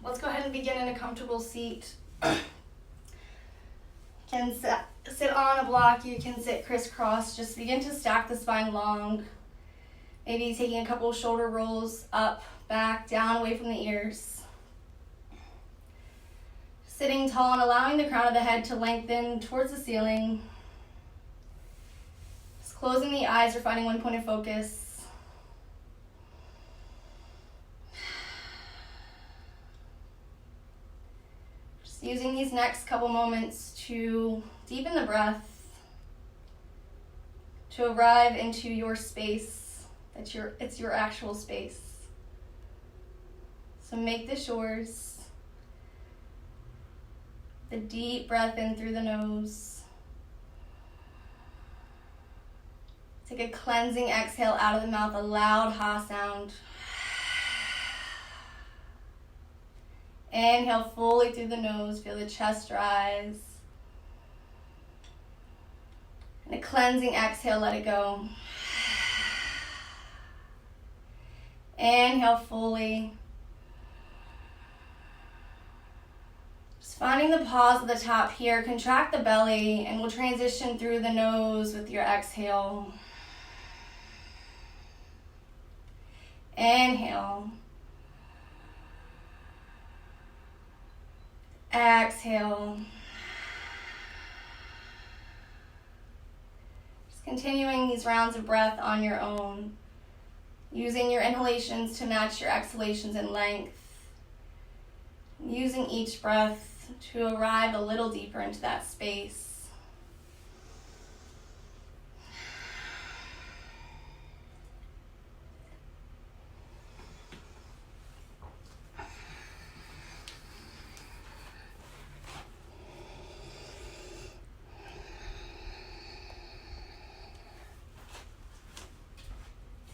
Let's go ahead and begin in a comfortable seat. You can sit on a block, you can sit crisscross. Just begin to stack the spine long. Maybe taking a couple shoulder rolls up, back, down, away from the ears. Sitting tall and allowing the crown of the head to lengthen towards the ceiling. Just closing the eyes or finding one point of focus. Just using these next couple moments to deepen the breath, to arrive into your space. It's your actual space. So make this yours. The deep breath in through the nose. Take a cleansing exhale out of the mouth, a loud ha sound. Inhale fully through the nose, feel the chest rise. And a cleansing exhale, let it go. Inhale fully. Just finding the pause at the top here. Contract the belly and we'll transition through the nose with your exhale. Inhale. Exhale. Just continuing these rounds of breath on your own. Using your inhalations to match your exhalations in length. Using each breath to arrive a little deeper into that space.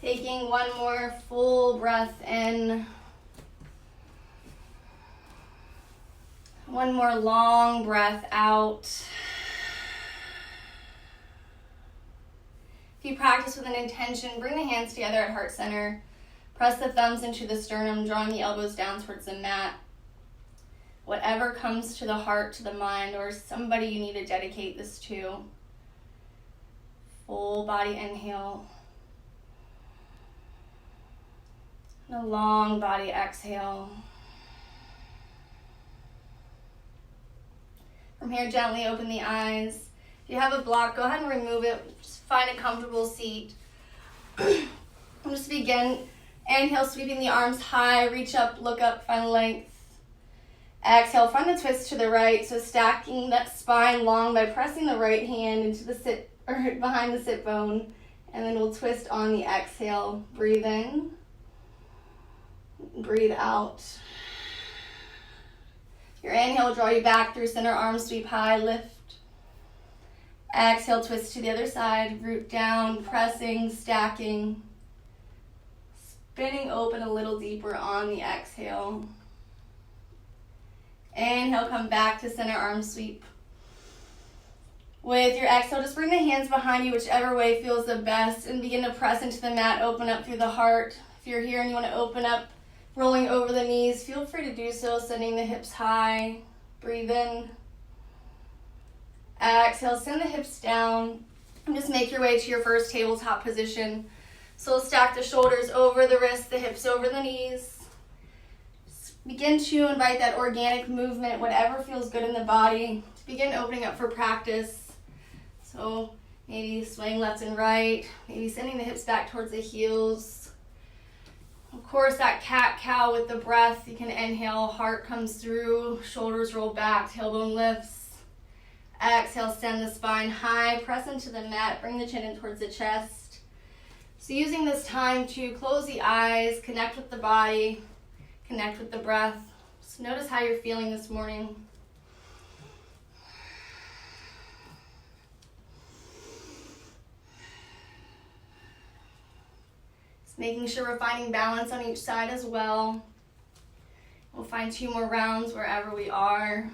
Taking one more full breath in. One more long breath out. If you practice with an intention, bring the hands together at heart center. Press the thumbs into the sternum, drawing the elbows down towards the mat. Whatever comes to the heart, to the mind, or somebody you need to dedicate this to. Full body inhale. And a long body exhale. From here, gently open the eyes. If you have a block, go ahead and remove it. Just find a comfortable seat. And just begin. Inhale, sweeping the arms high. Reach up, look up, find length. Exhale, find the twist to the right. So stacking that spine long by pressing the right hand into the sit or behind the sit bone. And then we'll twist on the exhale. Breathe in. Breathe out. Your inhale will draw you back through center, arms sweep high, lift. Exhale, twist to the other side, root down, pressing, stacking. Spinning open a little deeper on the exhale. Inhale, come back to center, arm sweep. With your exhale, just bring the hands behind you, whichever way feels the best, and begin to press into the mat, open up through the heart. If you're here and you want to open up, rolling over the knees, feel free to do so, sending the hips high. Breathe in. Exhale, send the hips down. And just make your way to your first tabletop position. So stack the shoulders over the wrists, the hips over the knees. Just begin to invite that organic movement, whatever feels good in the body, to begin opening up for practice. So maybe swaying left and right, maybe sending the hips back towards the heels. Of course, that cat-cow with the breath. You can inhale, heart comes through, shoulders roll back, tailbone lifts. Exhale, send the spine high, press into the mat, bring the chin in towards the chest. So using this time to close the eyes, connect with the body, connect with the breath. Just notice how you're feeling this morning. Making sure we're finding balance on each side as well. We'll find 2 more rounds wherever we are.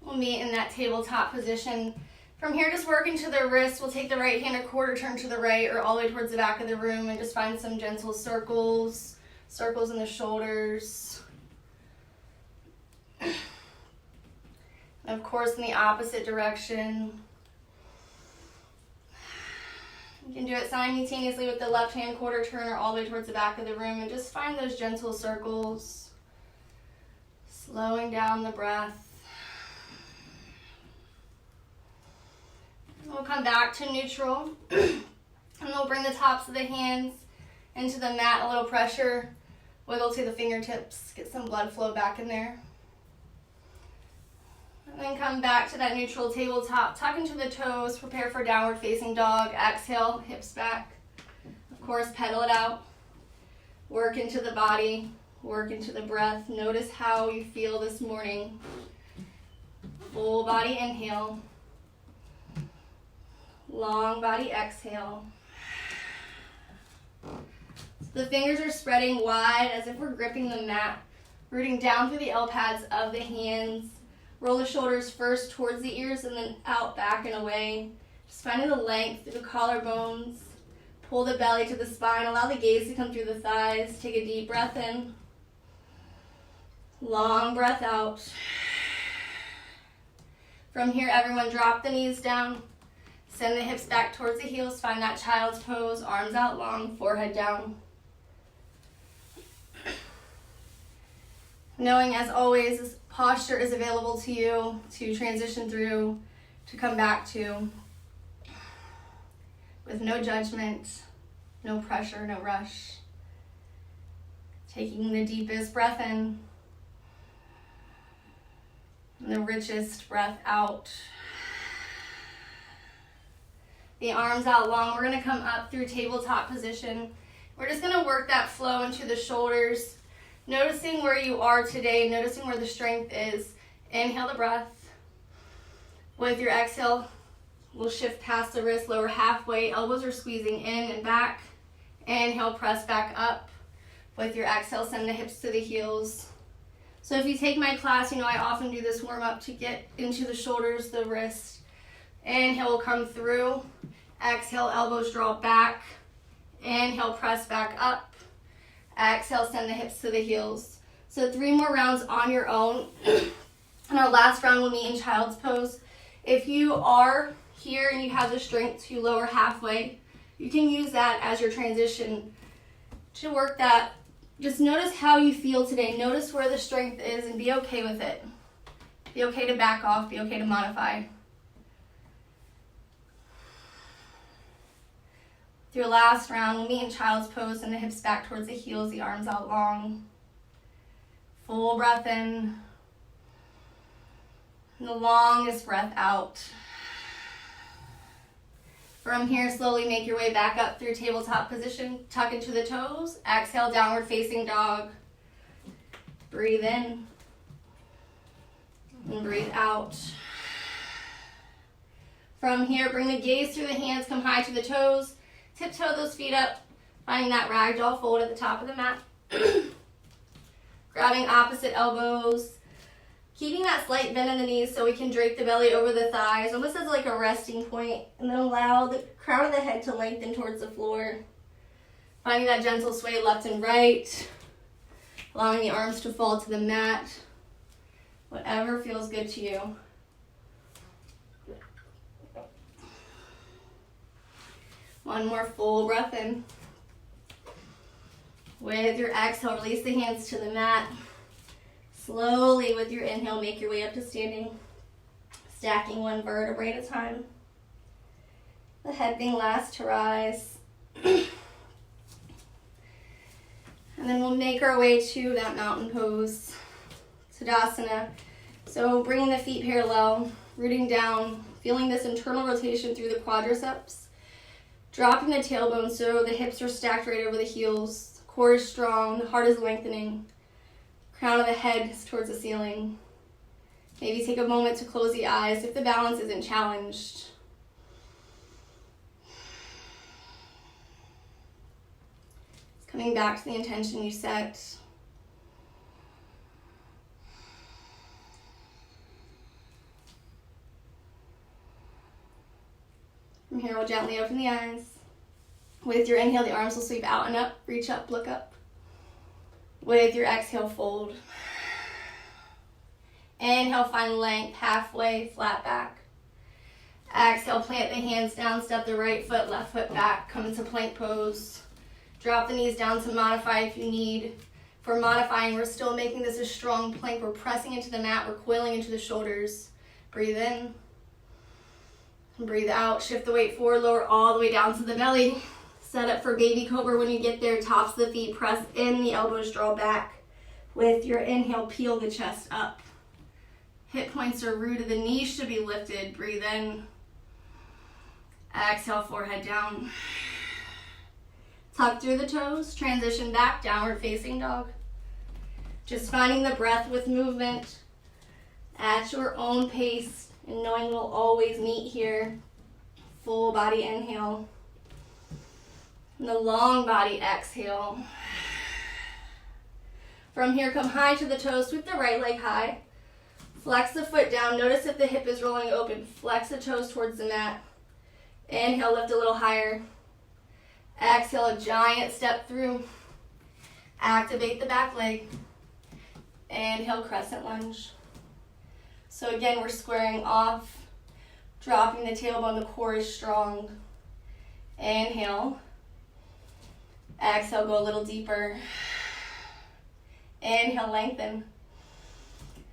We'll meet in that tabletop position. From here, just work into the wrist. We'll take the right hand a quarter turn to the right or all the way towards the back of the room and just find some gentle circles in the shoulders. And of course, in the opposite direction. You can do it simultaneously with the left hand quarter turn or all the way towards the back of the room and just find those gentle circles, slowing down the breath. We'll come back to neutral and we'll bring the tops of the hands into the mat, a little pressure, wiggle to the fingertips, get some blood flow back in there. And then come back to that neutral tabletop, tuck into the toes, prepare for downward facing dog. Exhale, hips back. Of course, pedal it out. Work into the body, work into the breath. Notice how you feel this morning. Full body inhale. Long body exhale. The fingers are spreading wide as if we're gripping the mat, rooting down through the L pads of the hands. Roll the shoulders first towards the ears and then out, back, and away. Just finding the length through the collarbones. Pull the belly to the spine. Allow the gaze to come through the thighs. Take a deep breath in. Long breath out. From here, everyone drop the knees down. Send the hips back towards the heels. Find that child's pose. Arms out long, forehead down. Knowing, as always, this posture is available to you to transition through, to come back to, with no judgment, no pressure, no rush. Taking the deepest breath in, and the richest breath out. The arms out long. We're going to come up through tabletop position. We're just going to work that flow into the shoulders, noticing where you are today, noticing where the strength is. Inhale the breath. With your exhale, we'll shift past the wrist, lower halfway. Elbows are squeezing in and back. Inhale, press back up. With your exhale, send the hips to the heels. So if you take my class, you know I often do this warm up to get into the shoulders, the wrist. Inhale, will come through. Exhale, elbows draw back. Inhale, press back up. Exhale, send the hips to the heels. So 3 more rounds on your own. And our last round will meet in child's pose. If you are here and you have the strength to lower halfway, you can use that as your transition to work that. Just notice how you feel today. Notice where the strength is and be okay with it. Be okay to back off. Be okay to modify. Your last round, we'll meet in child's pose and the hips back towards the heels, the arms out long. Full breath in. And the longest breath out. From here, slowly make your way back up through tabletop position. Tuck into the toes. Exhale, downward facing dog. Breathe in. And breathe out. From here, bring the gaze through the hands, come high to the toes. Tiptoe those feet up, finding that ragdoll fold at the top of the mat. Grabbing opposite elbows. Keeping that slight bend in the knees so we can drape the belly over the thighs, almost as like a resting point, and then allow the crown of the head to lengthen towards the floor. Finding that gentle sway left and right. Allowing the arms to fall to the mat. Whatever feels good to you. One more full breath in. With your exhale, release the hands to the mat. Slowly, with your inhale, make your way up to standing. Stacking one vertebrae at a time. The head being last to rise. And then we'll make our way to that mountain pose, Tadasana. So bringing the feet parallel, rooting down, feeling this internal rotation through the quadriceps. Dropping the tailbone so the hips are stacked right over the heels. Core is strong, the heart is lengthening. Crown of the head is towards the ceiling. Maybe take a moment to close the eyes if the balance isn't challenged. Coming back to the intention you set. From here, we'll gently open the eyes. With your inhale, the arms will sweep out and up. Reach up, look up. With your exhale, fold. Inhale, find length, halfway, flat back. Exhale, plant the hands down, step the right foot, left foot back, come into plank pose. Drop the knees down to modify if you need. For modifying, we're still making this a strong plank. We're pressing into the mat, we're coiling into the shoulders. Breathe in. Breathe out, shift the weight forward, lower all the way down to the belly. Set up for baby cobra. When you get there, tops of the feet, press in, the elbows draw back. With your inhale, peel the chest up. Hip points are rooted, the knees should be lifted. Breathe in. Exhale, forehead down. Tuck through the toes, transition back, downward facing dog. Just finding the breath with movement at your own pace. And knowing we'll always meet here. Full body inhale. And the long body exhale. From here, come high to the toes. Sweep the right leg high. Flex the foot down. Notice if the hip is rolling open. Flex the toes towards the mat. Inhale, lift a little higher. Exhale, a giant step through. Activate the back leg. Inhale, crescent lunge. So again, we're squaring off, dropping the tailbone, the core is strong. Inhale. Exhale, go a little deeper. Inhale, lengthen.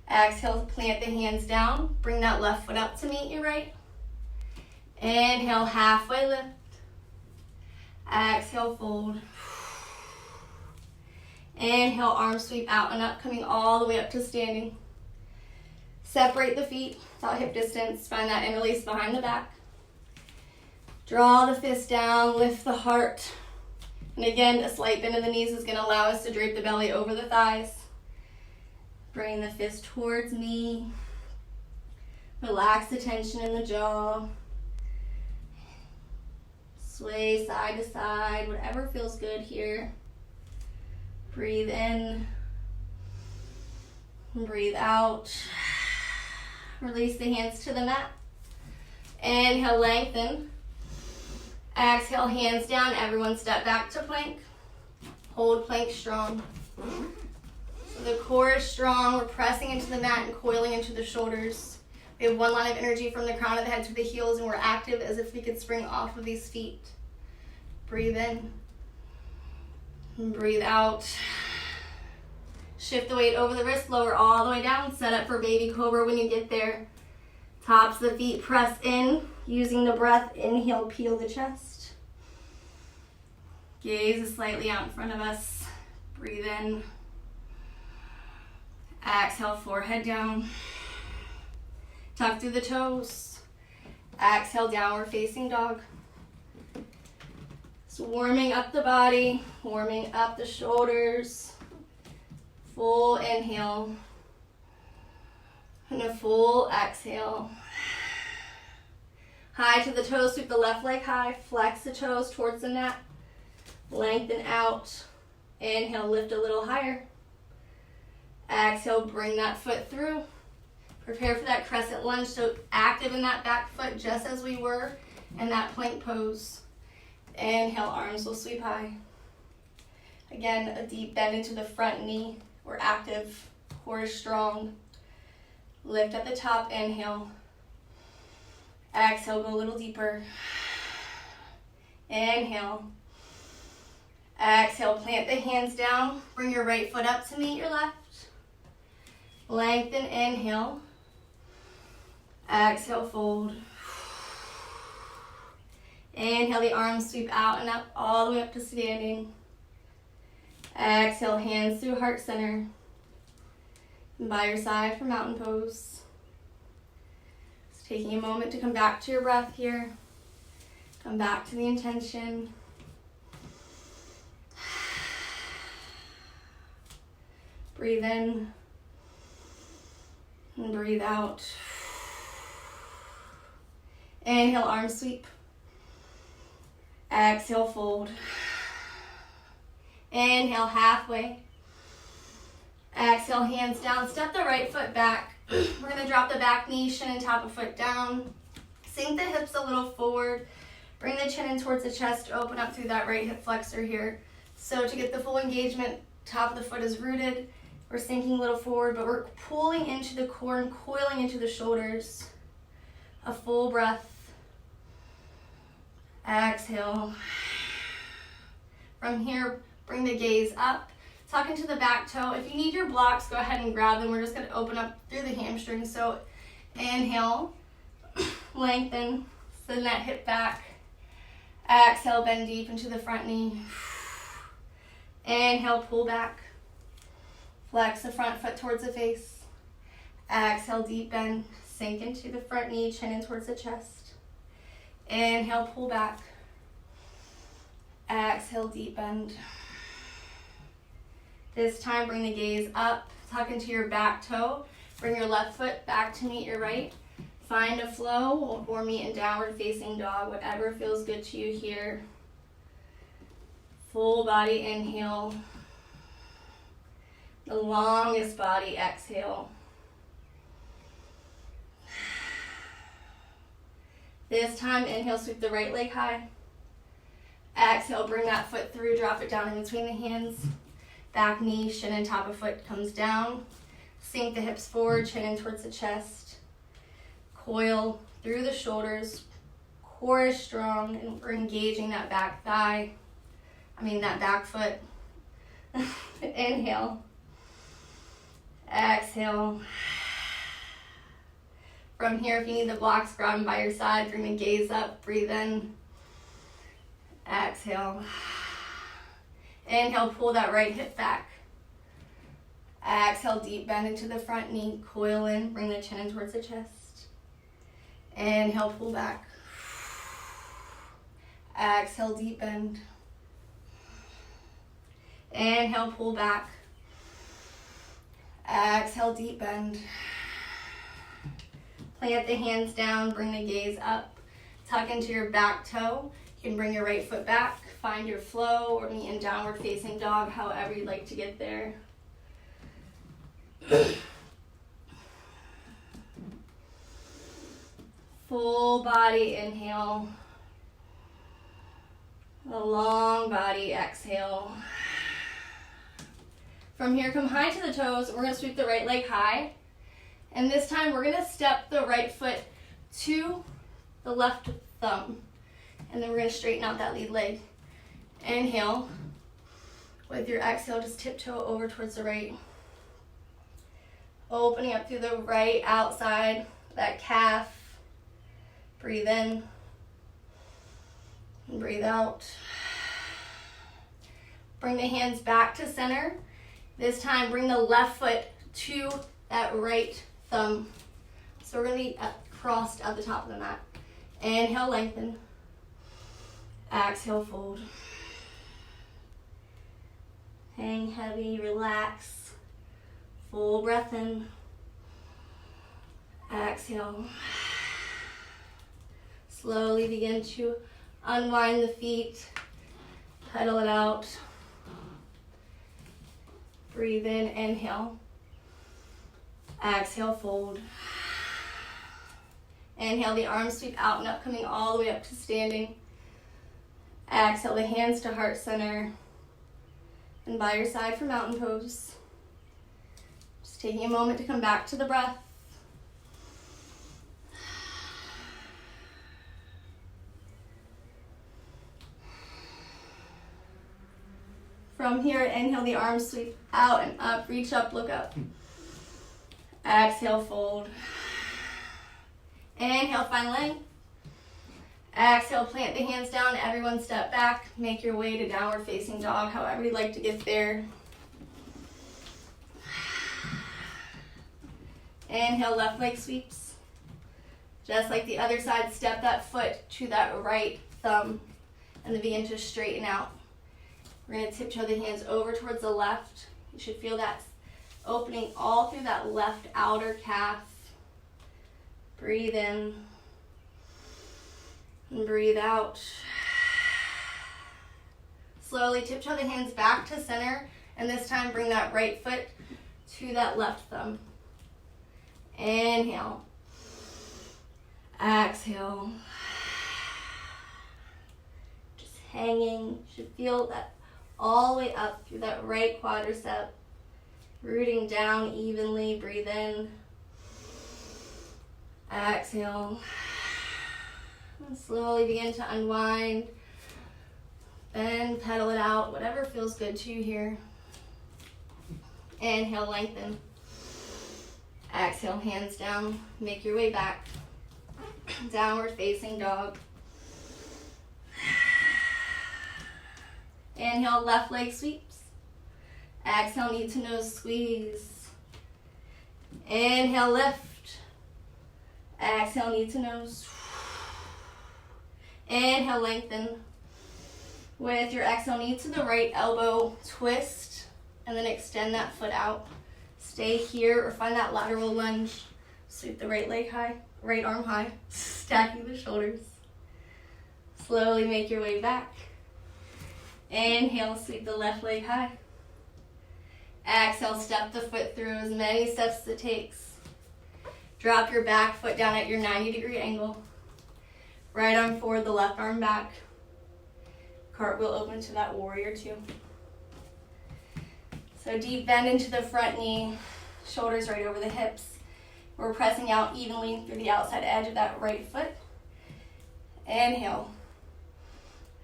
Exhale, plant the hands down. Bring that left foot up to meet your right. Inhale, halfway lift. Exhale, fold. Inhale, arms sweep out and up, coming all the way up to standing. Separate the feet about hip distance. Find that interlace behind the back. Draw the fist down, lift the heart. And again, a slight bend of the knees is going to allow us to drape the belly over the thighs. Bring the fist towards me. Relax the tension in the jaw. Sway side to side, whatever feels good here. Breathe in. Breathe out. Release the hands to the mat. Inhale, lengthen. Exhale, hands down. Everyone step back to plank. Hold plank strong. So the core is strong. We're pressing into the mat and coiling into the shoulders. We have one line of energy from the crown of the head to the heels, and we're active as if we could spring off of these feet. Breathe in. Breathe out. Shift the weight over the wrist, lower all the way down. Set up for baby cobra when you get there. Tops of the feet, press in. Using the breath, inhale, peel the chest. Gaze is slightly out in front of us. Breathe in. Exhale, forehead down. Tuck through the toes. Exhale, downward facing dog. So warming up the body, warming up the shoulders. Full inhale. And a full exhale. High to the toes, sweep the left leg high. Flex the toes towards the mat. Lengthen out. Inhale, lift a little higher. Exhale, bring that foot through. Prepare for that crescent lunge, so active in that back foot just as we were in that plank pose. Inhale, arms will sweep high. Again, a deep bend into the front knee. We're active, core is strong. Lift at the top, inhale. Exhale, go a little deeper. Inhale. Exhale, plant the hands down. Bring your right foot up to meet your left. Lengthen, inhale. Exhale, fold. Inhale, the arms sweep out and up, all the way up to standing. Exhale, hands through heart center. And by your side for mountain pose. Just taking a moment to come back to your breath here. Come back to the intention. Breathe in. And breathe out. Inhale, arms sweep. Exhale, fold. Inhale, halfway. Exhale, hands down. Step the right foot back. We're going to drop the back knee, shin and top of foot down. Sink the hips a little forward. Bring the chin in towards the chest, open up through that right hip flexor here. So to get the full engagement, top of the foot is rooted. We're sinking a little forward, but we're pulling into the core and coiling into the shoulders. A full breath. Exhale. From here, bring the gaze up. Tuck into the back toe. If you need your blocks, go ahead and grab them. We're just going to open up through the hamstrings. So inhale, lengthen, send that hip back. Exhale, bend deep into the front knee. Inhale, pull back. Flex the front foot towards the face. Exhale, deep bend. Sink into the front knee, chin in towards the chest. Inhale, pull back. Exhale, deep bend. This time, bring the gaze up. Tuck into your back toe. Bring your left foot back to meet your right. Find a flow or meet in downward facing dog, whatever feels good to you here. Full body inhale. The longest body exhale. This time, inhale, sweep the right leg high. Exhale, bring that foot through, drop it down in between the hands. Back knee, shin and top of foot comes down. Sink the hips forward, chin in towards the chest. Coil through the shoulders. Core is strong, and we're engaging that back thigh. That back foot. Inhale. Exhale. From here, if you need the blocks, grab them by your side. Bring the gaze up. Breathe in. Exhale. Inhale, pull that right hip back. Exhale, deep bend into the front knee. Coil in. Bring the chin in towards the chest. Inhale, pull back. Exhale, deep bend. Inhale, pull back. Exhale, deep bend. Plant the hands down, bring the gaze up. Tuck into your back toe. You can bring your right foot back, find your flow, or meet in downward facing dog, however you'd like to get there. Full body inhale. A long body exhale. From here, come high to the toes. We're going to sweep the right leg high. And this time, we're going to step the right foot to the left thumb. And then we're going to straighten out that lead leg. Inhale. With your exhale, just tiptoe over towards the right. Opening up through the right outside, that calf. Breathe in. And breathe out. Bring the hands back to center. This time, bring the left foot to that right thumb. So we're going to be crossed at the top of the mat. Inhale, lengthen. Exhale, fold. Hang heavy, relax. Full breath in. Exhale. Slowly begin to unwind the feet. Pedal it out. Breathe in, inhale. Exhale, fold. Inhale, the arms sweep out and up, coming all the way up to standing. Exhale, the hands to heart center. And by your side for mountain pose. Just taking a moment to come back to the breath. From here, inhale, the arms sweep out and up. Reach up, look up. Exhale, fold. Inhale, find length. Exhale, plant the hands down. Everyone step back. Make your way to downward facing dog, however you'd like to get there. Inhale, left leg sweeps. Just like the other side, step that foot to that right thumb and then begin to straighten out. We're going to tiptoe the hands over towards the left. You should feel that opening all through that left outer calf. Breathe in and breathe out. Slowly tiptoe the hands back to center, and this time bring that right foot to that left thumb. Inhale. Exhale. hanging. You should feel that all the way up through that right quadricep, rooting down evenly. Breathe in. Exhale. And slowly begin to unwind. Bend, pedal it out, whatever feels good to you here. Inhale, lengthen. Exhale, hands down. Make your way back. Downward facing dog. Inhale, left leg sweeps. Exhale, knee to nose squeeze. Inhale, lift. Exhale, knee to nose. Inhale, lengthen. With your exhale, knee to the right, elbow twist, and then extend that foot out. Stay here or find that lateral lunge. Sweep the right leg high, right arm high, stacking the shoulders. Slowly make your way back. Inhale, sweep the left leg high. Exhale, step the foot through as many steps as it takes. Drop your back foot down at your 90-degree angle. Right arm forward, the left arm back. Cartwheel open to that warrior two. So deep bend into the front knee, shoulders right over the hips. We're pressing out evenly through the outside edge of that right foot. Inhale.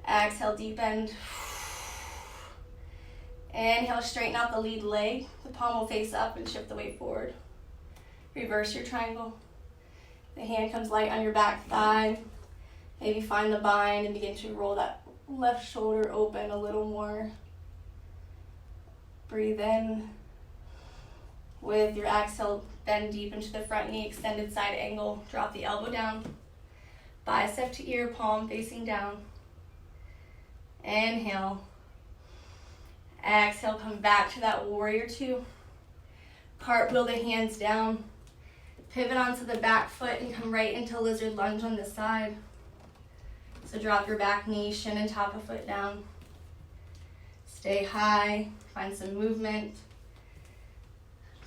Exhale, deep bend. Inhale, straighten out the lead leg. The palm will face up and shift the weight forward. Reverse your triangle. The hand comes light on your back thigh. Maybe find the bind and begin to roll that left shoulder open a little more. Breathe in. With your exhale, bend deep into the front knee, extended side angle. Drop the elbow down. Bicep to ear, palm facing down. Inhale. Exhale, come back to that warrior two. Cartwheel the hands down. Pivot onto the back foot and come right into lizard lunge on this side. So drop your back knee, shin and top of foot down. Stay high, find some movement.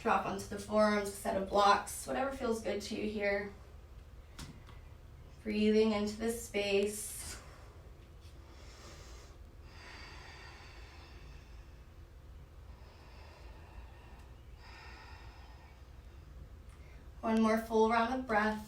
Drop onto the forearms, a set of blocks, whatever feels good to you here. Breathing into this space. One more full round of breath.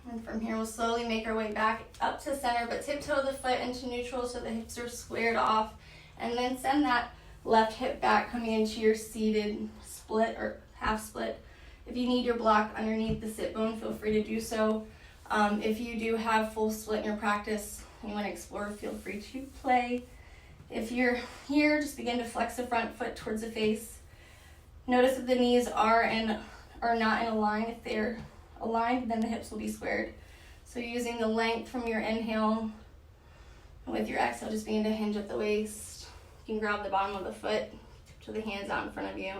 And from here, we'll slowly make our way back up to center, but tiptoe the foot into neutral so the hips are squared off. And then send that left hip back, coming into your seated split or half split. If you need your block underneath the sit bone, feel free to do so. If you do have full split in your practice and you want to explore, feel free to play. If you're here, just begin to flex the front foot towards the face. Notice if the knees are not in a line. If they're aligned, then the hips will be squared. So using the length from your inhale, and with your exhale, just begin to hinge at the waist. You can grab the bottom of the foot to the hands out in front of you.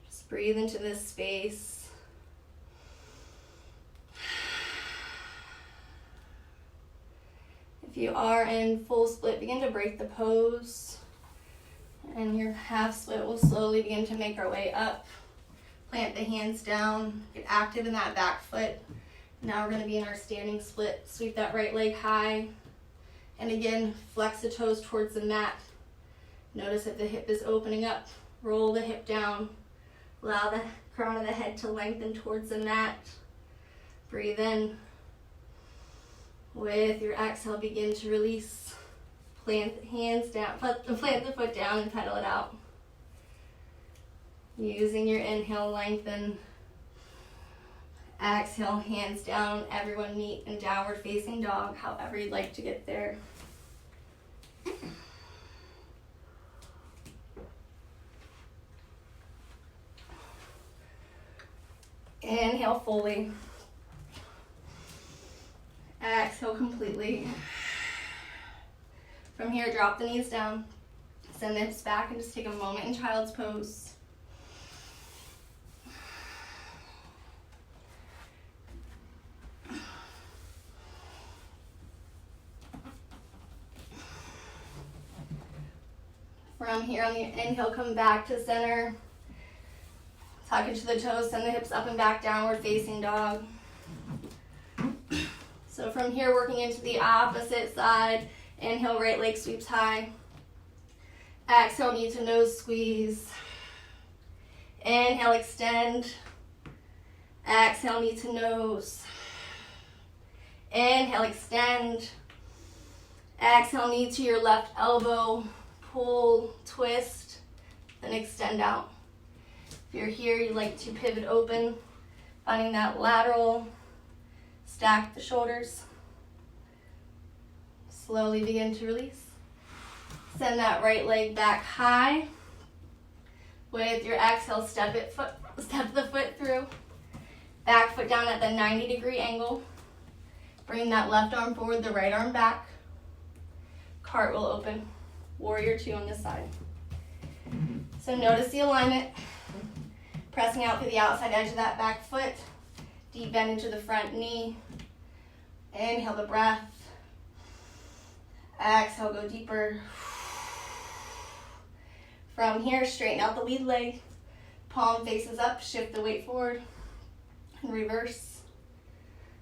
Just breathe into this space. If you are in full split, begin to break the pose. And your half split will slowly begin to make our way up. Plant the hands down, get active in that back foot. Now we're going to be in our standing split. Sweep that right leg high. And again, flex the toes towards the mat. Notice if the hip is opening up. Roll the hip down. Allow the crown of the head to lengthen towards the mat. Breathe in. With your exhale, begin to release. Plant the hands down, plant the foot down and pedal it out. Using your inhale, lengthen. Exhale, hands down. Everyone meet in downward facing dog, however you'd like to get there. Inhale fully. Exhale completely. From here, drop the knees down. Send the hips back and just take a moment in child's pose. From here on the inhale, come back to center. Tuck into the toes, send the hips up and back, downward facing dog. So So from here, working into the opposite side. Inhale, right leg sweeps high. Exhale, knee to nose squeeze. Inhale, extend. Exhale, knee to nose. Inhale, extend. Exhale, knee to your left elbow. Pull, twist, then extend out. If you're here, you like to pivot open, finding that lateral. Stack the shoulders. Slowly begin to release. Send that right leg back high. With your exhale, step the foot through. Back foot down at the 90-degree angle. Bring that left arm forward, the right arm back. Cartwheel open. Warrior two on this side. So notice the alignment. Pressing out through the outside edge of that back foot. Deep bend into the front knee. Inhale the breath. Exhale, go deeper. From here, straighten out the lead leg. Palm faces up, shift the weight forward. And reverse.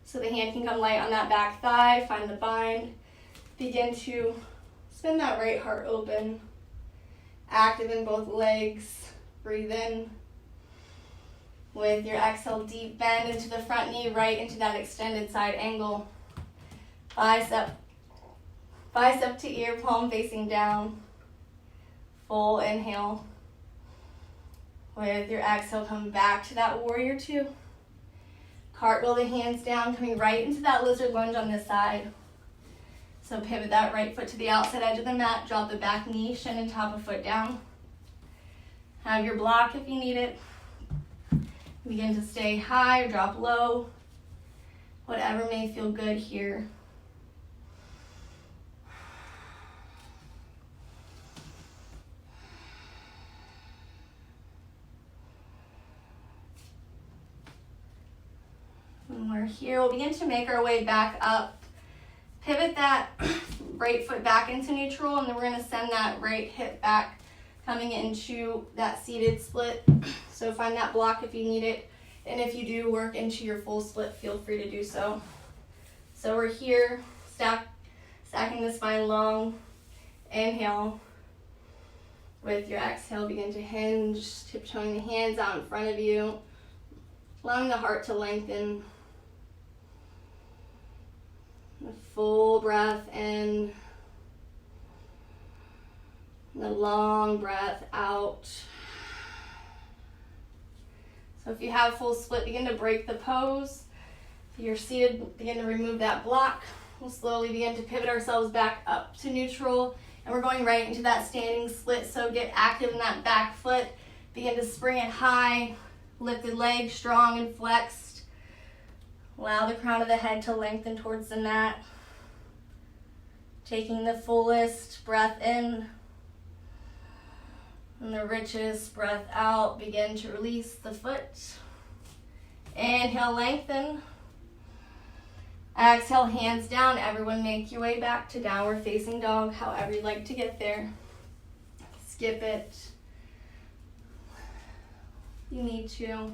So the hand can come light on that back thigh, find the bind. Begin to spin that right heart open. Active in both legs. Breathe in. With your exhale, deep bend into the front knee, right into that extended side angle. Bicep to ear, palm facing down. Full inhale. With your exhale, come back to that warrior two. Cartwheel the hands down, coming right into that lizard lunge on this side. So pivot that right foot to the outside edge of the mat. Drop the back knee, shin and top of foot down. Have your block if you need it. Begin to stay high or drop low. Whatever may feel good here. When we're here, we'll begin to make our way back up. Pivot that right foot back into neutral, and then we're going to send that right hip back, coming into that seated split. So find that block if you need it. And if you do work into your full split, feel free to do so. So we're here, stacking the spine long. Inhale. With your exhale, begin to hinge, tiptoeing the hands out in front of you, allowing the heart to lengthen. A full breath in. And a long breath out. So if you have full split, begin to break the pose. If you're seated, begin to remove that block. We'll slowly begin to pivot ourselves back up to neutral. And we're going right into that standing split. So get active in that back foot. Begin to spring it high. Lifted leg, strong and flexed. Allow the crown of the head to lengthen towards the mat. Taking the fullest breath in. And the richest breath out. Begin to release the foot. Inhale, lengthen. Exhale, hands down. Everyone make your way back to downward facing dog, however you'd like to get there. Skip it. You need to.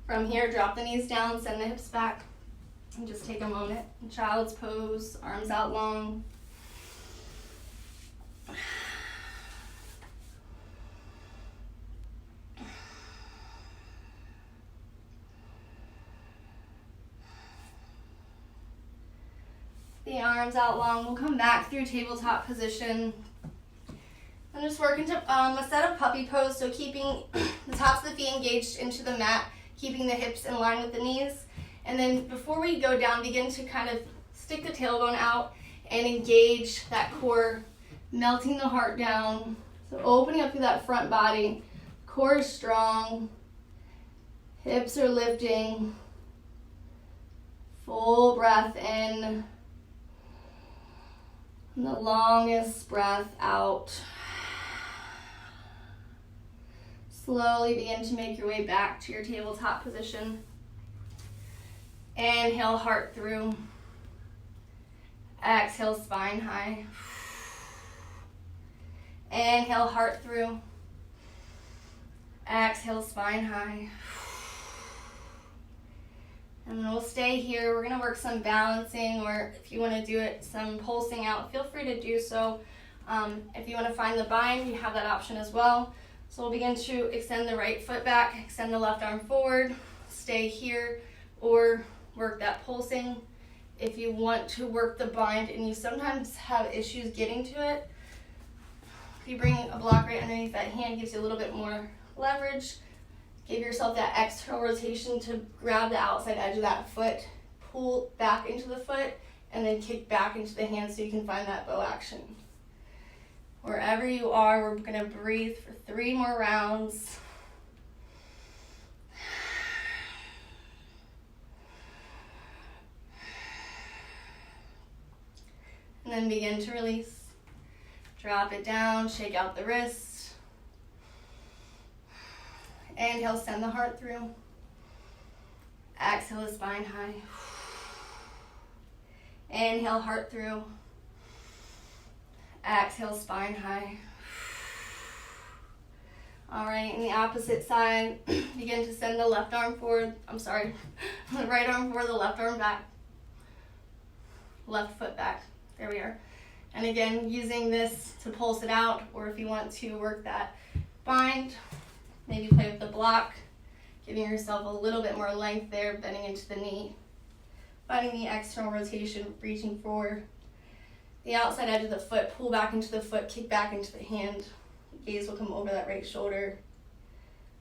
From here, drop the knees down, send the hips back, and just take a moment. Child's pose, arms out long. The arms out long. We'll come back through tabletop position. I'm just working to a set of puppy pose, so keeping the tops of the feet engaged into the mat, keeping the hips in line with the knees. And then before we go down, begin to kind of stick the tailbone out and engage that core, melting the heart down. So opening up through that front body. Core is strong. Hips are lifting. Full breath in. And the longest breath out. Slowly begin to make your way back to your tabletop position. Inhale, heart through. Exhale, spine high. Inhale, heart through. Exhale, spine high. And then we'll stay here. We're gonna work some balancing, or if you wanna do it, some pulsing out, feel free to do so. If you wanna find the bind, you have that option as well. So we'll begin to extend the right foot back, extend the left arm forward, stay here, or work that pulsing. If you want to work the bind and you sometimes have issues getting to it, if you bring a block right underneath that hand, gives you a little bit more leverage. Give yourself that external rotation to grab the outside edge of that foot, pull back into the foot, and then kick back into the hand so you can find that bow action. Wherever you are, we're gonna breathe for 3 more rounds. And then begin to release. Drop it down, shake out the wrist. Inhale, send the heart through. Exhale, the spine high. Inhale, heart through. Exhale, spine high. All right, and the opposite side, begin to send the left arm forward. The right arm forward, the left arm back. Left foot back. There we are. And again, using this to pulse it out, or if you want to work that bind, maybe play with the block, giving yourself a little bit more length there, bending into the knee. Finding the external rotation, reaching for the outside edge of the foot, pull back into the foot, kick back into the hand. Gaze will come over that right shoulder.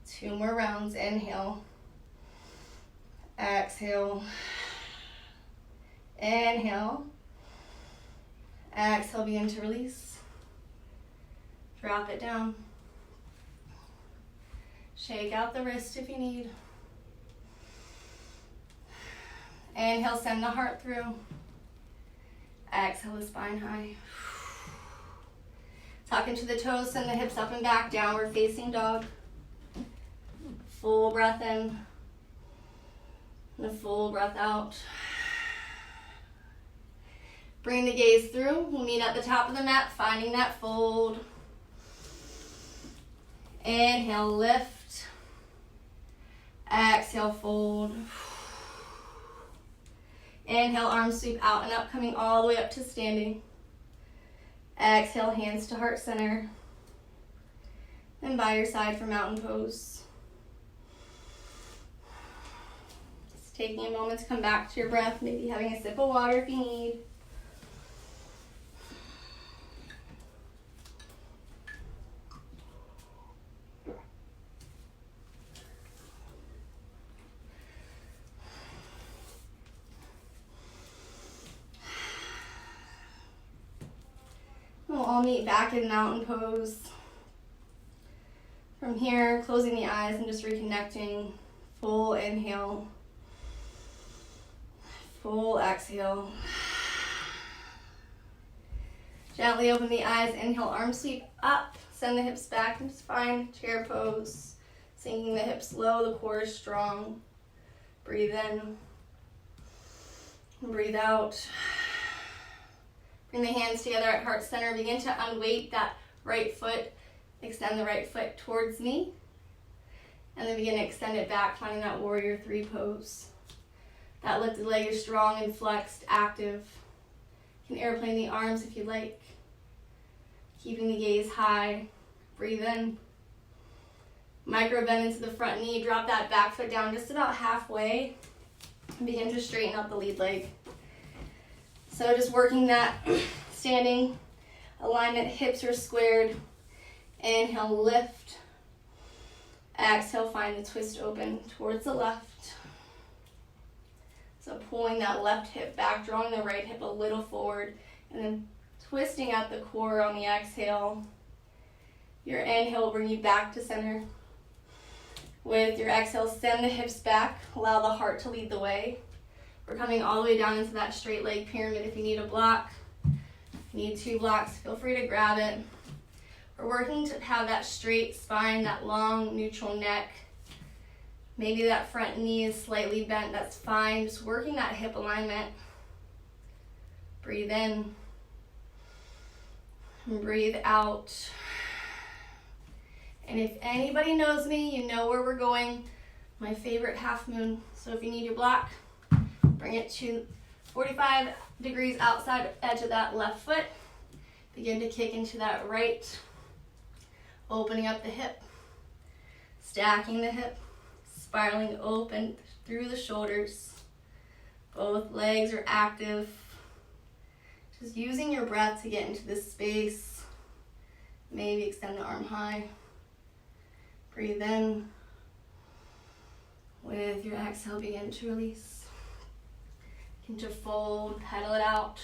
2 more rounds. Inhale. Exhale. Inhale. Exhale, begin to release. Drop it down. Shake out the wrist if you need. Inhale, send the heart through. Exhale, the spine high. Tuck into the toes, send the hips up and back, downward facing dog. Full breath in. And a full breath out. Bring the gaze through. We'll meet at the top of the mat, finding that fold. Inhale, lift. Exhale, fold. Inhale, arms sweep out and up, coming all the way up to standing. Exhale, hands to heart center. And by your side for mountain pose. Just taking a moment to come back to your breath, maybe having a sip of water if you need. We'll all meet back in mountain pose. From here, closing the eyes and just reconnecting. Full inhale. Full exhale. Gently open the eyes. Inhale, arm sweep up. Send the hips back and just find chair pose. Sinking the hips low, the core is strong. Breathe in. Breathe out. Bring the hands together at heart center. Begin to unweight that right foot. Extend the right foot towards me. And then begin to extend it back, finding that warrior 3 pose. That lifted leg is strong and flexed, active. You can airplane the arms if you like. Keeping the gaze high. Breathe in. Micro bend into the front knee. Drop that back foot down just about halfway. And begin to straighten out the lead leg. So just working that standing alignment, hips are squared. Inhale, lift. Exhale, find the twist open towards the left. So pulling that left hip back, drawing the right hip a little forward, and then twisting at the core on the exhale. Your inhale will bring you back to center. With your exhale, send the hips back, allow the heart to lead the way. We're coming all the way down into that straight leg pyramid. If you need a block, if you need 2 blocks, feel free to grab it. We're working to have that straight spine, that long neutral neck. Maybe that front knee is slightly bent, that's fine. Just working that hip alignment. Breathe in. And breathe out. And if anybody knows me, you know where we're going. My favorite half moon. So if you need your block, bring it to 45 degrees outside edge of that left foot. Begin to kick into that right, opening up the hip, stacking the hip, spiraling open through the shoulders. Both legs are active. Just using your breath to get into this space. Maybe extend the arm high. Breathe in. With your exhale, begin to release. Begin to fold, pedal it out.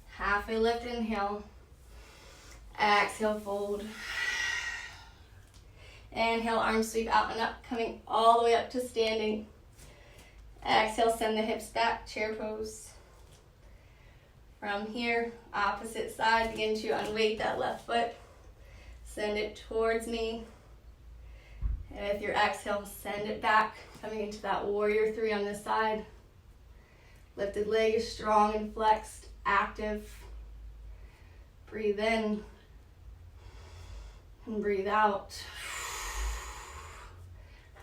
Halfway lift, inhale. Exhale, fold. Inhale, arms sweep out and up, coming all the way up to standing. Exhale, send the hips back, chair pose. From here, opposite side, begin to unweight that left foot. Send it towards me. And with your exhale, send it back, coming into that warrior three on this side. Lifted leg is strong and flexed, active. Breathe in and breathe out.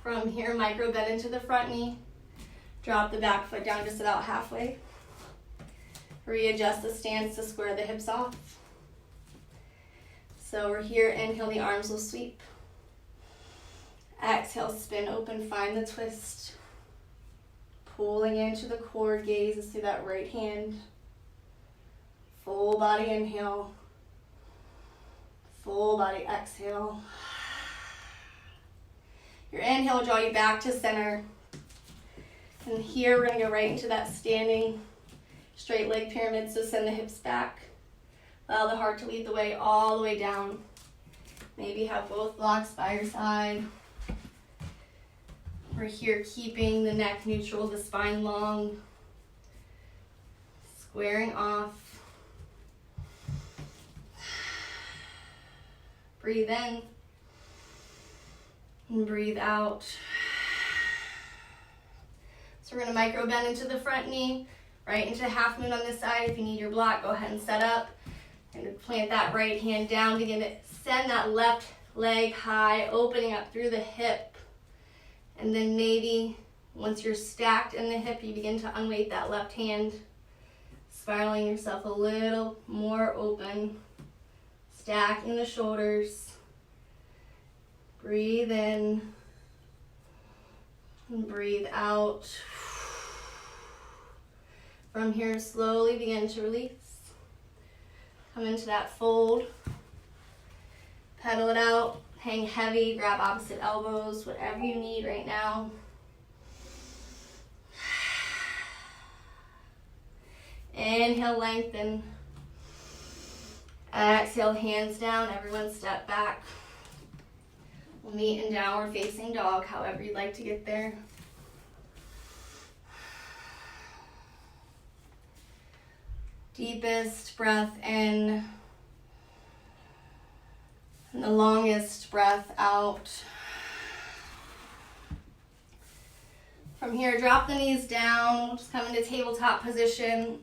From here, micro bend into the front knee. Drop the back foot down just about halfway. Readjust the stance to square the hips off. So we're here, inhale, the arms will sweep. Exhale, spin open, find the twist. Pulling into the core, gaze through that right hand. Full body inhale. Full body exhale. Your inhale will draw you back to center. And here we're going to go right into that standing straight leg pyramid, so send the hips back. Allow the heart to lead the way all the way down. Maybe have both blocks by your side. We're here keeping the neck neutral, the spine long. Squaring off. Breathe in. And breathe out. So we're going to micro bend into the front knee, right into half moon on this side. If you need your block, go ahead and set up. And plant that right hand down. Begin to send that left leg high, opening up through the hip. And then maybe once you're stacked in the hip, you begin to unweight that left hand, spiraling yourself a little more open, stacking the shoulders. Breathe in and breathe out. From here, slowly begin to release. Come into that fold. Pedal it out. Hang heavy. Grab opposite elbows. Whatever you need right now. Inhale, lengthen. Exhale, hands down. Everyone step back. We'll meet in downward facing dog, however you'd like to get there. Deepest breath in. And the longest breath out. From here, drop the knees down. We'll just come into tabletop position.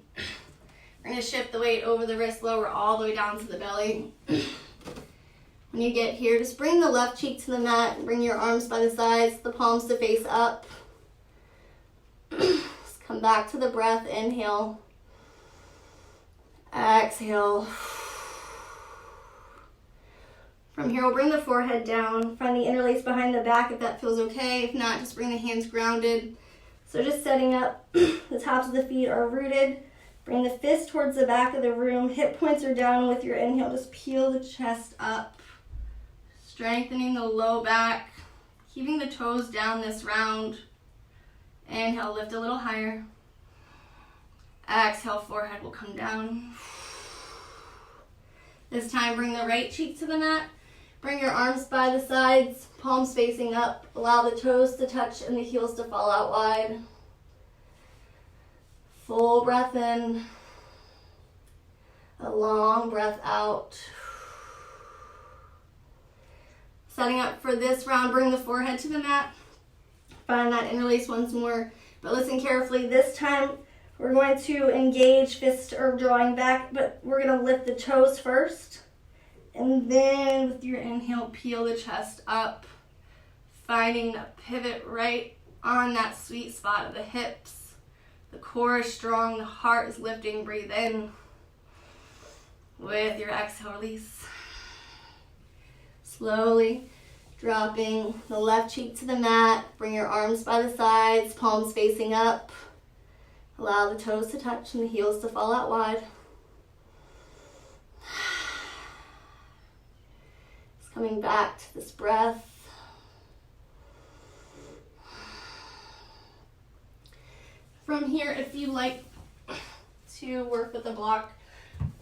We're going to shift the weight over the wrist, lower all the way down to the belly. When you get here, just bring the left cheek to the mat and bring your arms by the sides, the palms to face up. Just come back to the breath. Inhale. Exhale. From here, we'll bring the forehead down. Find the interlace behind the back if that feels okay. If not, just bring the hands grounded. So just setting up, the tops of the feet are rooted. Bring the fist towards the back of the room. Hip points are down with your inhale. Just peel the chest up. Strengthening the low back. Keeping the toes down this round. Inhale, lift a little higher. Exhale, forehead will come down. This time, bring the right cheek to the mat. Bring your arms by the sides, palms facing up. Allow the toes to touch and the heels to fall out wide. Full breath in. A long breath out. Setting up for this round, bring the forehead to the mat. Find that interlace once more. But listen carefully. This time, we're going to engage, fists are drawing back, but we're going to lift the toes first. And then with your inhale, peel the chest up, finding a pivot right on that sweet spot of the hips. The core is strong, the heart is lifting. Breathe in. With your exhale, release. Slowly dropping the left cheek to the mat. Bring your arms by the sides, palms facing up. Allow the toes to touch and the heels to fall out wide. Just coming back to this breath. From here, if you like to work with the block,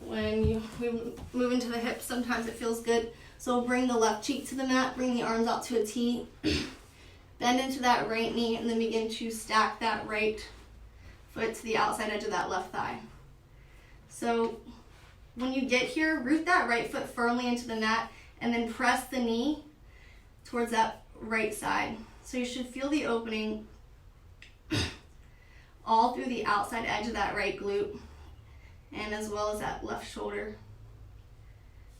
when we move into the hips, sometimes it feels good. So bring the left cheek to the mat, bring the arms out to a T, bend into that right knee, and then begin to stack that right foot to the outside edge of that left thigh. So when you get here, root that right foot firmly into the mat, and then press the knee towards that right side. So you should feel the opening all through the outside edge of that right glute, and as well as that left shoulder.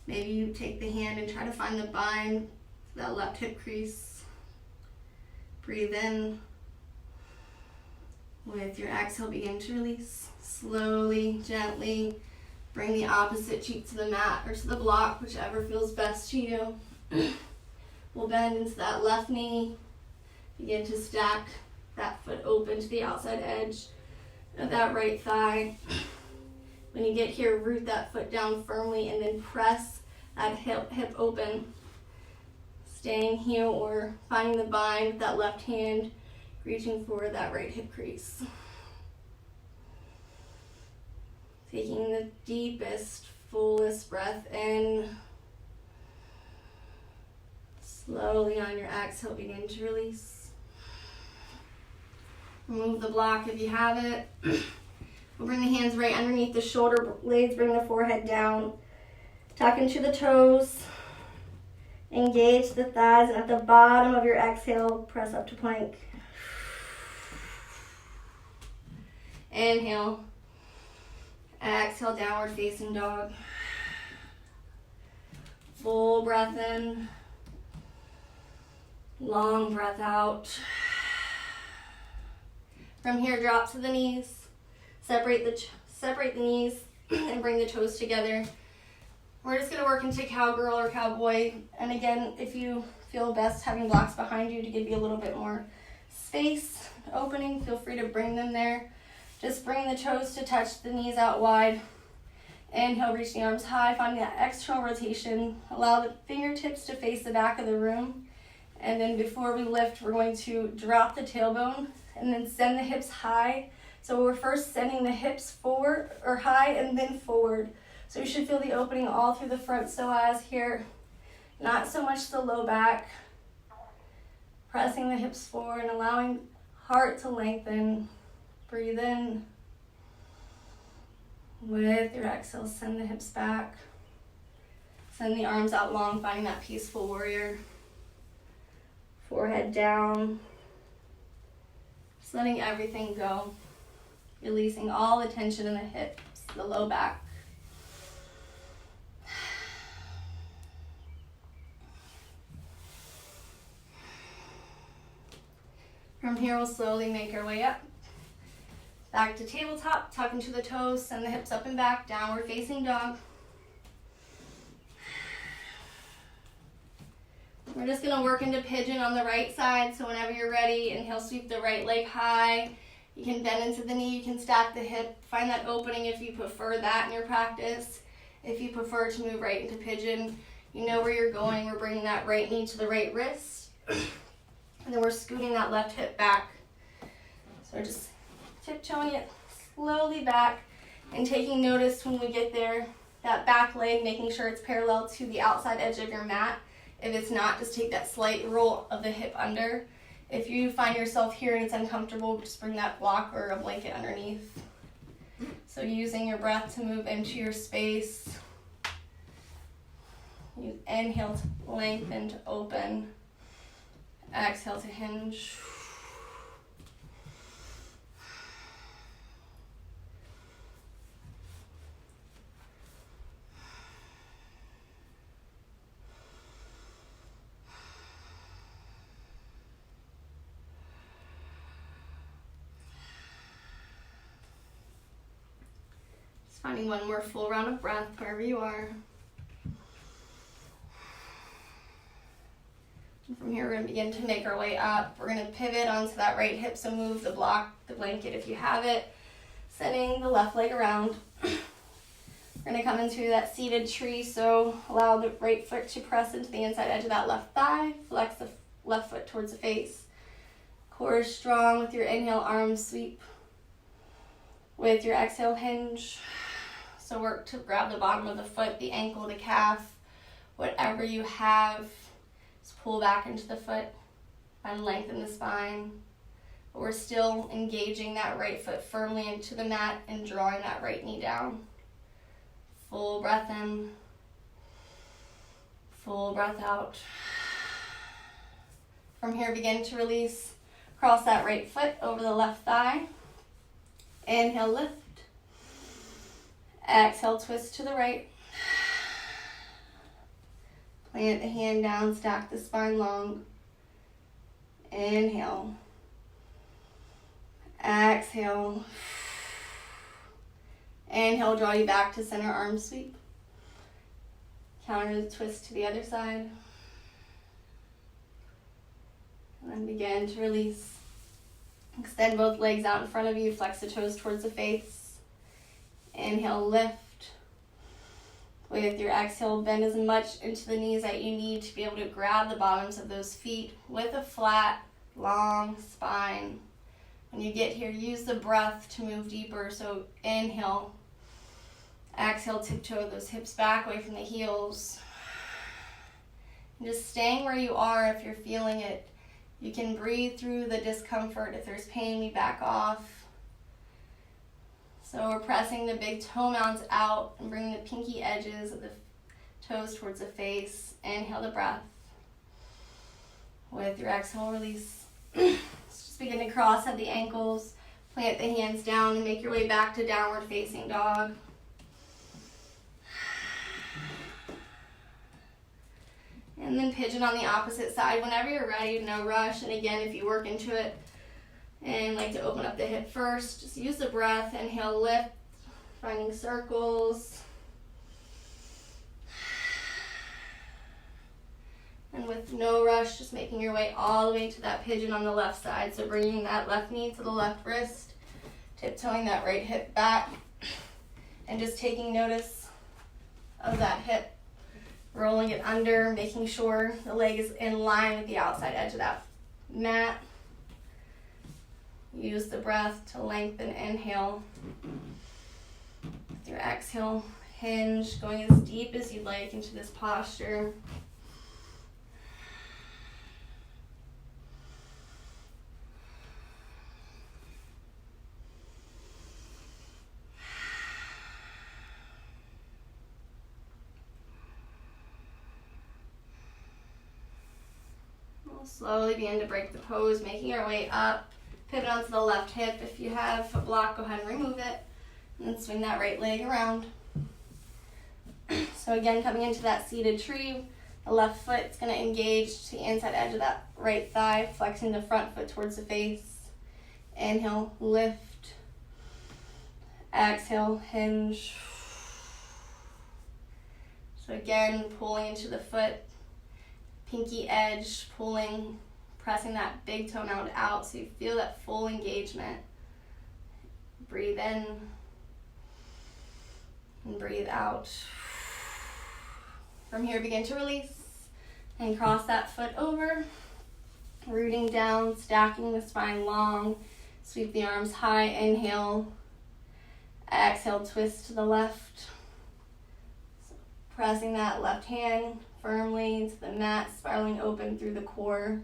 Maybe you take the hand and try to find the bind to that left hip crease. Breathe in. With your exhale, begin to release. Slowly, gently, bring the opposite cheek to the mat or to the block, whichever feels best to you. We'll bend into that left knee. Begin to stack that foot open to the outside edge of that right thigh. When you get here, root that foot down firmly and then press that hip open. Staying here or finding the bind with that left hand, reaching for that right hip crease. Taking the deepest, fullest breath in. Slowly on your exhale, begin to release. Remove the block if you have it. We'll bring the hands right underneath the shoulder blades, bring the forehead down. Tuck into the toes. Engage the thighs, and at the bottom of your exhale, press up to plank. Inhale. Exhale, downward facing dog. Full breath in. Long breath out. From here, drop to the knees. Separate the knees and bring the toes together. We're just going to work into cowgirl or cowboy. And again, if you feel best having blocks behind you to give you a little bit more space, opening, feel free to bring them there. Just bring the toes to touch the knees out wide. Inhale, reach the arms high, finding that external rotation. Allow the fingertips to face the back of the room. And then before we lift, we're going to drop the tailbone and then send the hips high. So we're first sending the hips forward or high and then forward. So you should feel the opening all through the front psoas here. Not so much the low back. Pressing the hips forward and allowing heart to lengthen. Breathe in. With your exhale, send the hips back. Send the arms out long, finding that peaceful warrior. Forehead down. Just letting everything go. Releasing all the tension in the hips, the low back. From here, we'll slowly make our way up. Back to tabletop, tuck into the toes, send the hips up and back, downward facing dog. We're just gonna work into pigeon on the right side, so whenever you're ready, inhale, sweep the right leg high. You can bend into the knee, you can stack the hip, find that opening if you prefer that in your practice. If you prefer to move right into pigeon, you know where you're going. We're bringing that right knee to the right wrist, and then we're scooting that left hip back. So we're just tiptoeing it slowly back and taking notice when we get there, that back leg, making sure it's parallel to the outside edge of your mat. If it's not, just take that slight roll of the hip under. If you find yourself here and it's uncomfortable, just bring that block or a blanket underneath. So using your breath to move into your space. You inhale to lengthen to open. Exhale to hinge. Finding one more full round of breath wherever you are. And from here, we're going to begin to make our way up. We're going to pivot onto that right hip, so move the block, the blanket if you have it, setting the left leg around. We're going to come into that seated tree, so allow the right foot to press into the inside edge of that left thigh, flex the left foot towards the face. Core is strong with your inhale, arms sweep. With your exhale, hinge. So work to grab the bottom of the foot, the ankle, the calf, whatever you have. Just pull back into the foot and lengthen the spine. But we're still engaging that right foot firmly into the mat and drawing that right knee down. Full breath in. Full breath out. From here, begin to release. Cross that right foot over the left thigh. Inhale, lift. Exhale, twist to the right. Plant the hand down, stack the spine long. Inhale. Exhale. Inhale, draw you back to center, arm sweep. Counter the twist to the other side. And then begin to release. Extend both legs out in front of you, flex the toes towards the face. Inhale, lift. With your exhale, bend as much into the knees that you need to be able to grab the bottoms of those feet with a flat, long spine. When you get here, use the breath to move deeper. So inhale, exhale, tiptoe those hips back away from the heels. And just staying where you are if you're feeling it. You can breathe through the discomfort. If there's pain, we back off. So we're pressing the big toe mounds out and bringing the pinky edges of the toes towards the face. Inhale the breath. With your exhale, release. Just begin to cross at the ankles. Plant the hands down and make your way back to downward facing dog. And then pigeon on the opposite side. Whenever you're ready, no rush. And again, if you work into it and like to open up the hip first, just use the breath. Inhale, lift, finding circles. And with no rush, just making your way all the way to that pigeon on the left side. So bringing that left knee to the left wrist, tiptoeing that right hip back, and just taking notice of that hip. Rolling it under, making sure the leg is in line with the outside edge of that mat. Use the breath to lengthen, inhale. With your exhale, hinge, going as deep as you'd like into this posture. We'll slowly begin to break the pose, making our way up. Pivot onto the left hip. If you have a block, go ahead and remove it. And then swing that right leg around. So again, coming into that seated tree, the left foot is going to engage to the inside edge of that right thigh, flexing the front foot towards the face. Inhale, lift. Exhale, hinge. So again, pulling into the foot, pinky edge, pulling, pressing that big toe mound out so you feel that full engagement. Breathe in and breathe out. From here, begin to release and cross that foot over, rooting down, stacking the spine long, sweep the arms high, inhale, exhale, twist to the left. So pressing that left hand firmly into the mat, spiraling open through the core.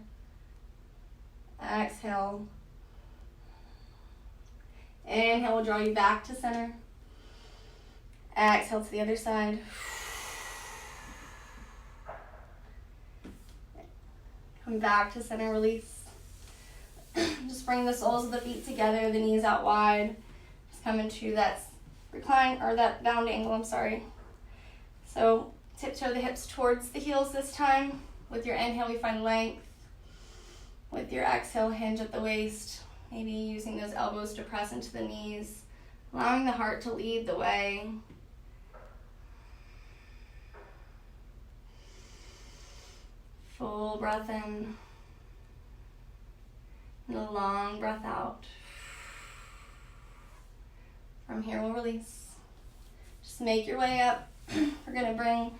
Exhale. Inhale will draw you back to center. Exhale to the other side. Come back to center, release. Just bring the soles of the feet together, the knees out wide. Just come into that recline, or that bound angle, So tiptoe the hips towards the heels this time. With your inhale, we find length. With your exhale, hinge at the waist. Maybe using those elbows to press into the knees. allowing the heart to lead the way. Full breath in and a long breath out. From here, we'll release. Just make your way up. We're going to bring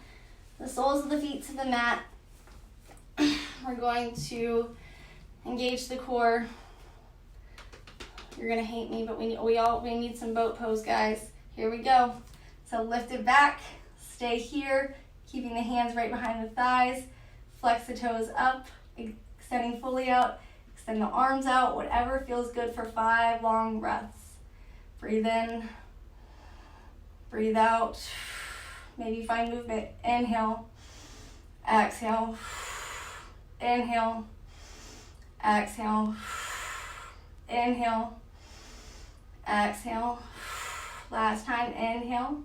the soles of the feet to the mat. We're going to engage the core. You're going to hate me, but we need some boat pose, guys. Here we go. So lift it back. Stay here, keeping the hands right behind the thighs. Flex the toes up, extending fully out. Extend the arms out, whatever feels good for 5 long breaths. Breathe in, breathe out. Maybe find movement. Inhale, exhale, inhale, exhale, inhale, exhale. Last time, inhale,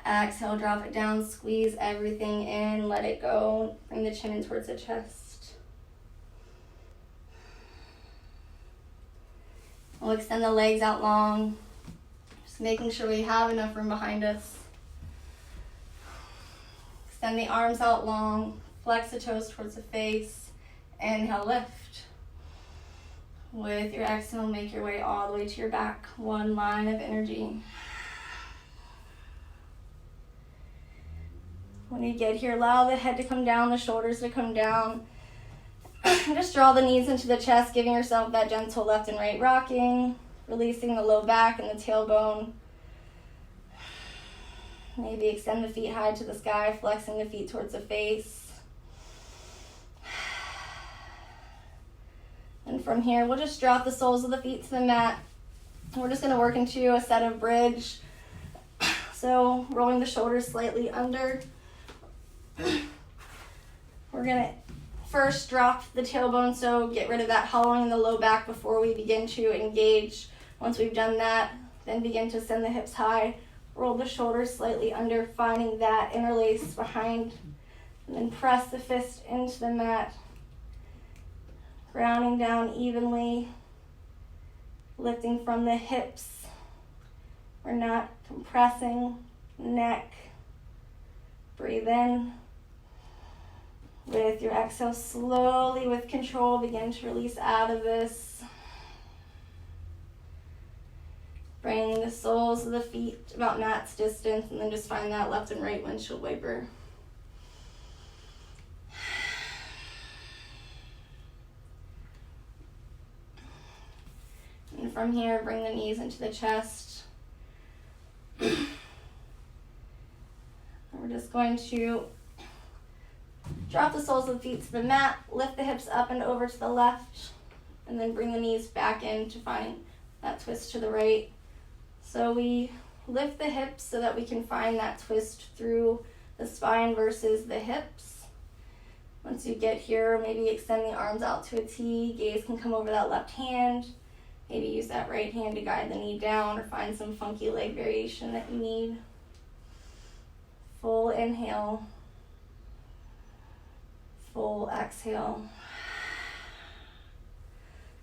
exhale, drop it down, squeeze everything in, let it go. Bring the chin in towards the chest. We'll extend the legs out long, just making sure we have enough room behind us. Extend the arms out long, flex the toes towards the face. Inhale, lift. With your exhale, make your way all the way to your back. One line of energy. When you get here, allow the head to come down, the shoulders to come down. Just draw the knees into the chest, giving yourself that gentle left and right rocking, releasing the low back and the tailbone. Maybe extend the feet high to the sky, flexing the feet towards the face. And from here, we'll just drop the soles of the feet to the mat. We're just going to work into a set of bridge. So rolling the shoulders slightly under. We're going to first drop the tailbone, so get rid of that hollowing in the low back before we begin to engage. Once we've done that, then begin to send the hips high. Roll the shoulders slightly under, finding that interlace behind. And then press the fist into the mat. Grounding down evenly. Lifting from the hips. We're not compressing. Neck. Breathe in. With your exhale, slowly with control, begin to release out of this. Bring the soles of the feet about mat's distance, and then just find that left and right windshield wiper. And from here, bring the knees into the chest. We're just going to drop the soles of the feet to the mat, lift the hips up and over to the left, and then bring the knees back in to find that twist to the right. So we lift the hips so that we can find that twist through the spine versus the hips. Once you get here, maybe extend the arms out to a T. Gaze can come over that left hand. Maybe use that right hand to guide the knee down or find some funky leg variation that you need. Full inhale. Full exhale.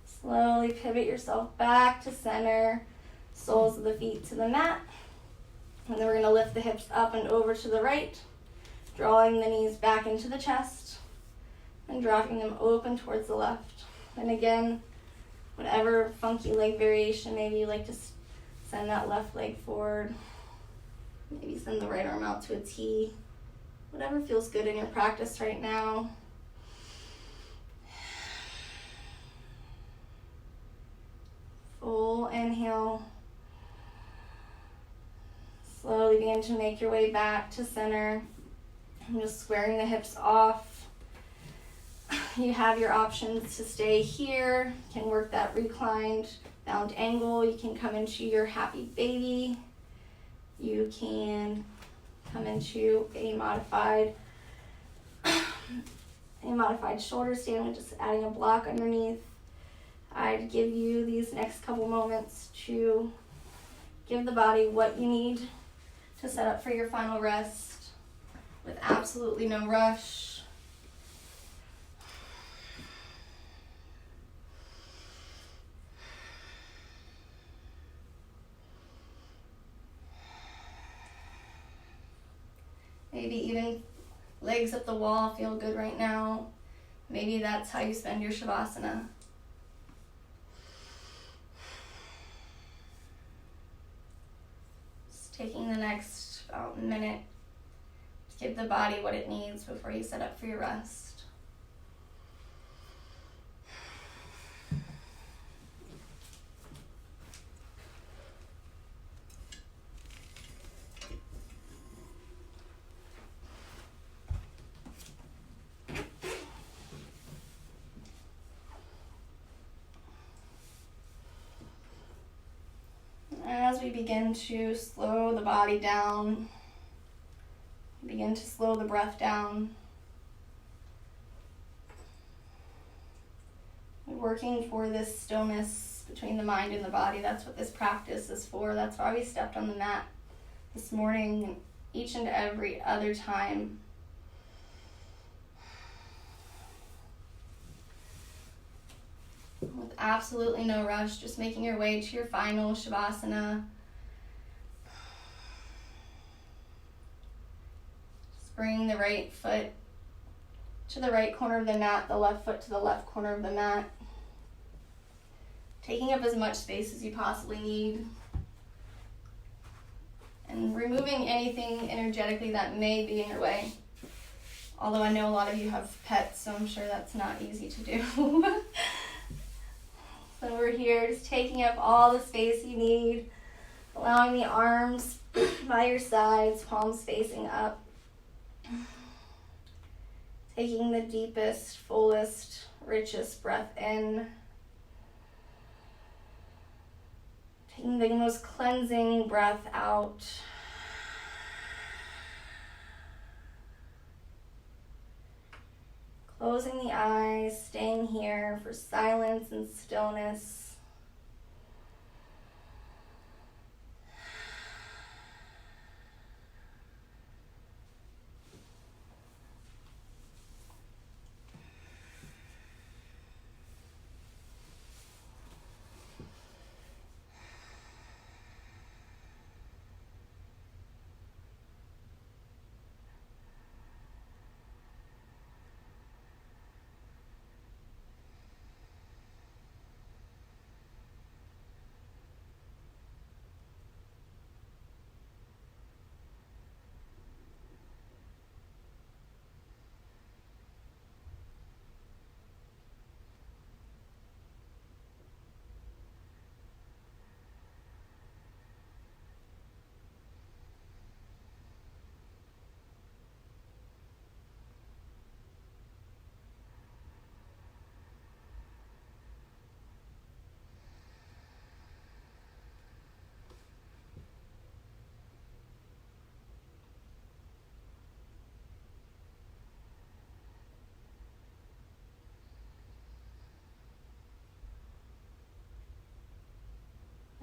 Slowly pivot yourself back to center. Soles of the feet to the mat. And then we're going to lift the hips up and over to the right. Drawing the knees back into the chest. And dropping them open towards the left. And again, whatever funky leg variation, maybe you like to send that left leg forward. Maybe send the right arm out to a T. Whatever feels good in your practice right now. Full inhale. Slowly begin to make your way back to center. I'm just squaring the hips off. You have your options to stay here. You can work that reclined bound angle. You can come into your happy baby. You can come into a modified shoulder stand with just adding a block underneath. I'd give you these next couple moments to give the body what you need to set up for your final rest with absolutely no rush. Maybe even legs up the wall feel good right now. Maybe that's how you spend your Shavasana. Just taking the next about minute to give the body what it needs before you set up for your rest. As we begin to slow the body down, begin to slow the breath down. We're working for this stillness between the mind and the body. That's what this practice is for. That's why we stepped on the mat this morning, each and every other time. With absolutely no rush, just making your way to your final Shavasana. Just bringing the right foot to the right corner of the mat, the left foot to the left corner of the mat. Taking up as much space as you possibly need. And removing anything energetically that may be in your way. Although I know a lot of you have pets, so I'm sure that's not easy to do. So we're here just taking up all the space you need, allowing the arms by your sides, palms facing up. Taking the deepest, fullest, richest breath in. Taking the most cleansing breath out. Closing the eyes, staying here for silence and stillness.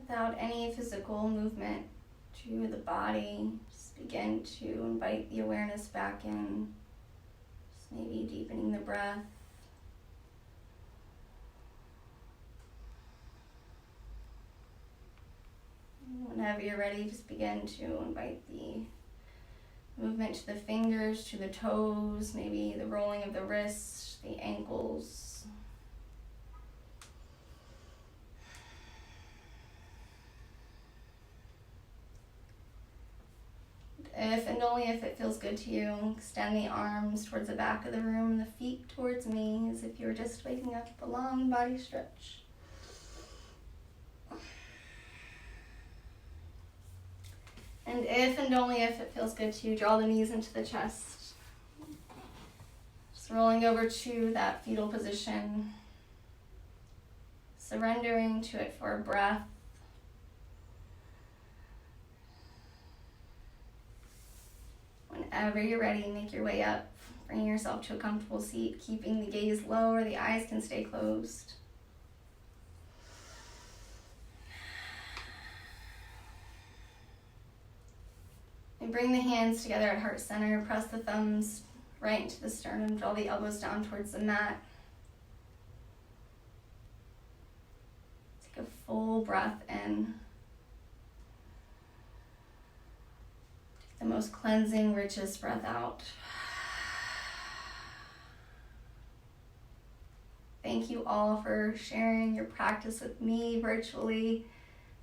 Without any physical movement to the body, just begin to invite the awareness back in. Just maybe deepening the breath. Whenever you're ready, just begin to invite the movement to the fingers, to the toes, maybe the rolling of the wrists, the ankles. If and only if it feels good to you, extend the arms towards the back of the room, the feet towards me, as if you were just waking up, a long body stretch. And if and only if it feels good to you, draw the knees into the chest. Just rolling over to that fetal position, surrendering to it for a breath. Whenever you're ready, make your way up, bringing yourself to a comfortable seat, keeping the gaze low or the eyes can stay closed. And bring the hands together at heart center, press the thumbs right into the sternum, draw the elbows down towards the mat. Take a full breath in. The most cleansing, richest breath out. Thank you all for sharing your practice with me virtually.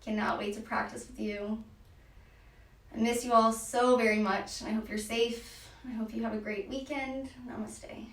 Cannot wait to practice with you. I miss you all so very much, and I hope you're safe. I hope you have a great weekend. Namaste.